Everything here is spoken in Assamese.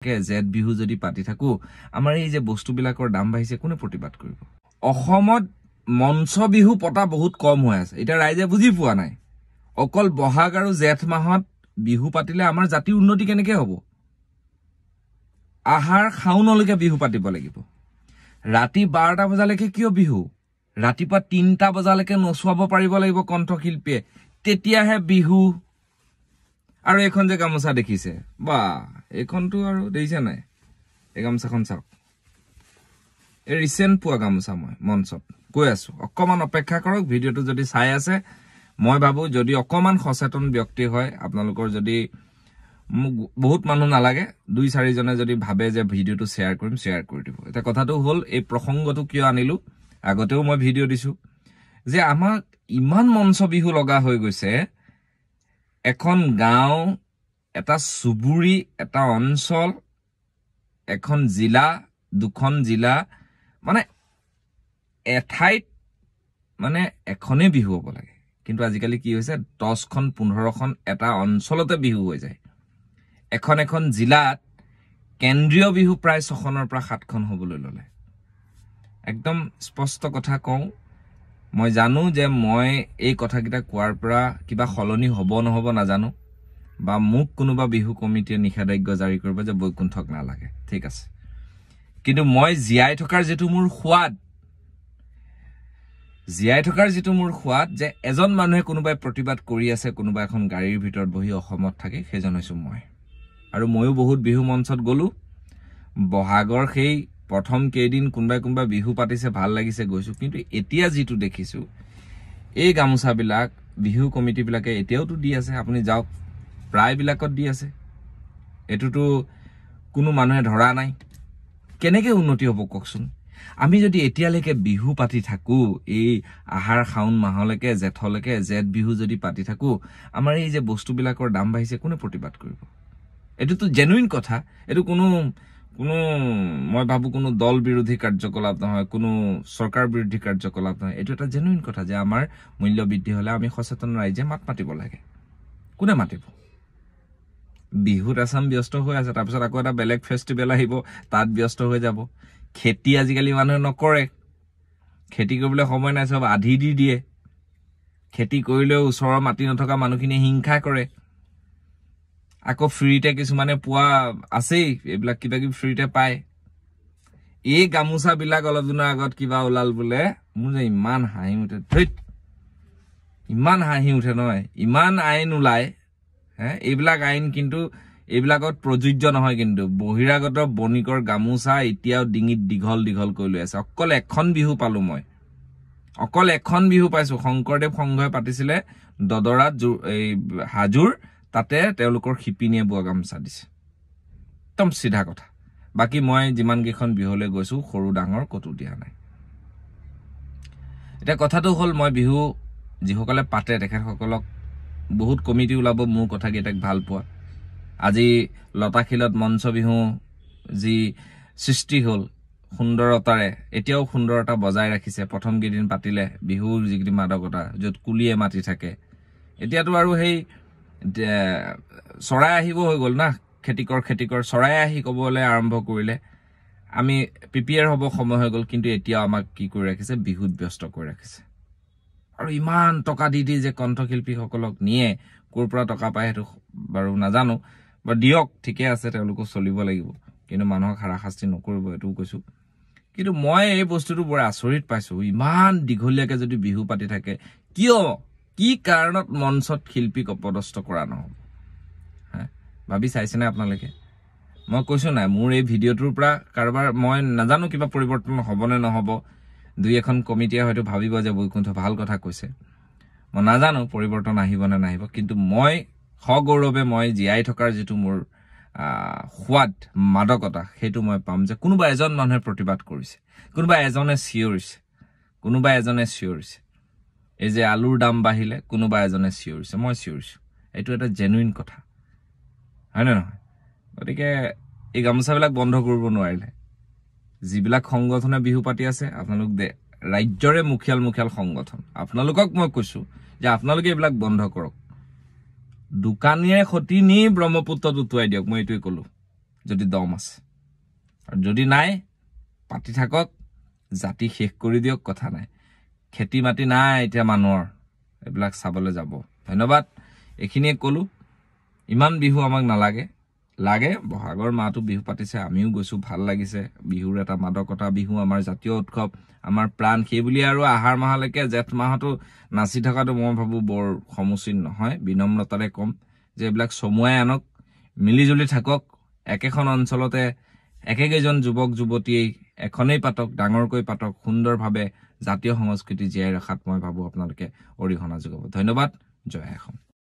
জেট বিহু যদি পাতি থাকো আমাৰ এই যে বস্তুবিলাকৰ দাম বাঢ়িছে কোনে প্ৰতিবাদ কৰিব অসমত মঞ্চ বিহু পতা বহুত কম হৈ আছে এটা ৰাইজে বুজি পোৱা নাই অকল বহাগ আৰু জেঠ মাহত বিহু পাতিলে আমাৰ জাতি উন্নতি কেনেকৈ হ'ব আহাৰ খাউনলৈকে বিহু পাতিব লাগিব ৰাতি 12টা বজালৈকে কিয় বিহু ৰাতিপুৱা 3টা বজালৈকে নচুৱাব পাৰিব লাগিব কণ্ঠশিল্পীয়ে তেতিয়াহে বিহু আৰু এখন যে গামোচা দেখিছে বা এখনটো আৰু দেইছে নাই এই গামোচাখন চাওক এই ৰিসেন্ট পোৱা গামোচা মই মঞ্চত কৈ আছো অকমান অপেক্ষা কৰক ভিডিওটো যদি চাই আছে মই ভাবো যদি অকমান সচেতন ব্যক্তি হয় আপোনালোকৰ যদি বহুত মানুহ নালাগে 2-4 জনে যদি ভাবে যে ভিডিওটো শেয়াৰ কৰিম শেয়াৰ কৰি দিব এটা কথাটো হল এই প্ৰসংগটো কিয় আনিলো আগতেও মই ভিডিও দিছো যে আমাক ইমান মঞ্চ বিহু লগা হৈ গৈছে এখন গাঁও এটা সুবুৰী এটা অঞ্চল এখন জিলা দুখন জিলা মানে এঠাইত মানে এখনে বিহু হ'ব লাগে কিন্তু আজিকালি কি হৈছে 10খন 15খন এটা অঞ্চলতে বিহু হৈ যায় এখন জিলাত কেন্দ্ৰীয় বিহু প্ৰায় 6খনৰ পৰা 7খন হ'বলৈ ললে একদম স্পষ্ট কথা কওঁ মই জানো যে মই এই কথাকিটা কোৱাৰ পৰা কিবা খলনি হ'ব নহব নাজানো বা মোক কোনোবা বিহু কমিটিয়ে নিষেধাজ্ঞা জাৰি কৰিব যে বৈকুণ্ঠক নালাগে ঠিক আছে কিন্তু মই জিয়াই থকাৰ যেটো মোৰ সোৱাদ যে এজন মানুহে কোনোবাই প্ৰতিবাদ কৰি আছে কোনোবা এখন গাড়ীৰ ভিতৰত বহি অসমত থাকে সেইজন হৈছো মই আৰু ময়ো বহুত বিহু মঞ্চত গলো বহাগৰ সেই প্ৰথম কেইদিন কোনোবাই বিহু পাতিছে ভাল লাগিছে গৈছো কিন্তু এতিয়া যেটো দেখিছো এই গামোচা বিলাক বিহু কমিটি বিলাকে এতিয়াওটো দি আছে আপুনি যাওক প্ৰায় বিলাকত দি আছে এটোটো কোনো মানুহে ধৰা নাই কেনেকৈ উন্নতি হ'ব ককচোন আমি যদি এতিয়ালৈকে বিহু পাতি থাকো এই আহাৰ খাউন মাহলৈকে জেঠলৈকে জেট বিহু যদি পাতি থাকো আমাৰ এই যে বস্তুবিলাকৰ দাম বাঢ়িছে কোনে প্ৰতিবাদ কৰিব এটোটো জেনুইন কথা এটো কোনো মই ভাবো কোনো দল বিৰোধী কাৰ্যকলাপ নহয় কোনো সৰকাৰ বিৰোধী কাৰ্যকলাপ নহয় এটো এটা জেনুইন কথা যে আমাৰ মূল্য বৃদ্ধি হলে আমি সচেতন ৰাইজে মাত মাতিব লাগে কোনে মাতিব বিহুত আসাম ব্যস্ত হৈ আছে তাৰ পিছত আকৌ এটা বেলেগ ফেষ্টিভেল আহিব তাত ব্যস্ত হৈ যাব খেতি আজিকালি মানুহে নকৰে খেতি কৰিবলৈ সময় নাই সব আধি দি দিয়ে খেতি কৰিলেও ওচৰৰ মাটি নথকা মানুহখিনি হিংসা কৰে আকৌ ফ্ৰীতে কিছুমানে পোৱা আছে এইবিলাক কিবা কি ফ্ৰীতে পায় এই গামোচা বিলাক অলপ দিনৰ আগত কিবা ওলাল বোলে মোৰ যে ইমান হাঁহি উঠে ধৈত ইমান হাঁহি উঠে নহয় ইমান আইন ওলাই এইবিলাক আইন কিন্তু এইবিলাকত প্ৰযোজ্য নহয় কিন্তু বহিৰাগত বণিকৰ গামোচা এতিয়াও ডিঙিত দীঘল কৰি লৈ আছে অকল এখন বিহু পালো মই অকল এখন বিহু পাইছো শংকৰদেৱ সংঘই পাতিছিলে দদৰাত এই হাজুৰ তাতে তেওঁলোকৰ খিপিনিয়ে বোৱা গামোচা দিছে একদম সিধা কথা বাকি মই যিমান কেখন বিহুলৈ গৈছো সৰু ডাঙৰ কতো দিয়া নাই এটা কথাটো হল মই বিহু যিসকলে পাতে তেখেতসকলক বহুত কমিটি ওলাব মোৰ কথা কেইটাক ভাল পোৱা আজি লতাখিলত মঞ্চ বিহু যি সৃষ্টি হল সুন্দৰতাৰে এতিয়াও সুন্দৰতা বজাই ৰাখিছে প্ৰথম কেইদিন পাতিলে বিহুৰ যিগিৰি মাদকতা যত কুলিয়ে মাতি থাকে এতিয়াতো আৰু হেই চৰাই আহিব হৈ গল না খেতিকৰ চৰাই আহি কবলে আৰম্ভ কৰিলে আমি প্ৰিপেয়াৰ হ'ব সময় হৈ গল কিন্তু এতিয়া আমাক কি কৰি ৰাখিছে বিহুত ব্যস্ত কৰি ৰাখিছে আৰু ইমান টকা দি যে কণ্ঠশিল্পী সকলক নিয়ে কোৰ পৰা টকা পায় হেতু বাৰু নাজানো বা দিয়ক ঠিকে আছে তেওঁলোকো চলিব লাগিব কিন্তু মানুহক হাৰাশাস্তি নকৰিব এটু কৈছো কিন্তু মই এই বস্তুটো বৰ আচৰিত পাইছো ইমান দীঘলীয়াকে যদি বিহু পাতি থাকে কি কাৰণত মঞ্চত শিল্পীক অপদস্থ কৰা নহব ভাবি চাইছেনে আপোনালোকে মই কৈছো নাই মোৰ এই ভিডিওটোৰ পৰা কাৰবাৰ মই নাজানো কিবা পৰিৱৰ্তন হ'বনে নহব দুই এখন কমিটিয়ে হয়তো ভাবিব যে বৈকুণ্ঠ ভাল কথা কৈছে মই নাজানো পৰিৱৰ্তন আহিব নে নাহিব কিন্তু মই সগৌৰৱে মই জিয়াই থকাৰ যেটো মোৰ সোৱাদ মাদকতা হেতু মই পাম যে কোনোবা এজন মানুহে প্ৰতিবাদ কৰিছে কোনোবা এজনে চিঞৰিছে এই যে আলুৰ দাম বাঢ়িলে কোনোবা এজনে চিঞৰিছে মই চিঞৰিছো এটো এটা জেনুইন কথা হয় না নহয় গতিকে এই গামোচাবিলাক বন্ধ কৰিব নোৱাৰিলে যিবিলাক সংগঠনে বিহু পাতি আছে আপোনালোক ৰাজ্যৰে মুখিয়াল সংগঠন আপোনালোকক মই কৈছো যে আপোনালোকে এইবিলাক বন্ধ কৰক দোকানীয়ে খতি নি ব্ৰহ্মপুত্ৰত উটুৱাই দিয়ক মই এটোই কলো যদি দম আছে আৰু যদি নাই পাতি থাকক জাতি শেষ কৰি দিয়ক কথা নাই খেতি মাটি নাই এতিয়া মানুহৰ এইবিলাক চাবলৈ যাব ধন্যবাদ এইখিনিয়ে কলো ইমান বিহু আমাক নালাগে লাগে বহাগৰ মাহটো বিহু পাতিছে আমিও গৈছো ভাল লাগিছে বিহুৰ এটা মাদকতা বিহু আমাৰ জাতীয় উৎসৱ আমাৰ প্ৰাণ সেই বুলি আৰু আহাৰ মাহলৈকে জেঠ মাহতো নাচি থকাটো মই ভাবো বৰ সমুচিত নহয় বিনম্ৰতাৰে কম যে এইবিলাক সমুৱাই আনক মিলিজুলি থাকক একেখন অঞ্চলতে একেকেইজন যুৱক যুৱতীয়ে এখনেই পাতক ডাঙৰকৈ পাতক সুন্দৰভাৱে জাতীয় সংস্কৃতি জীয়াই ৰখাত মই ভাবো আপোনালোকে অৰিহণা যোগাব ধন্যবাদ জয় অসম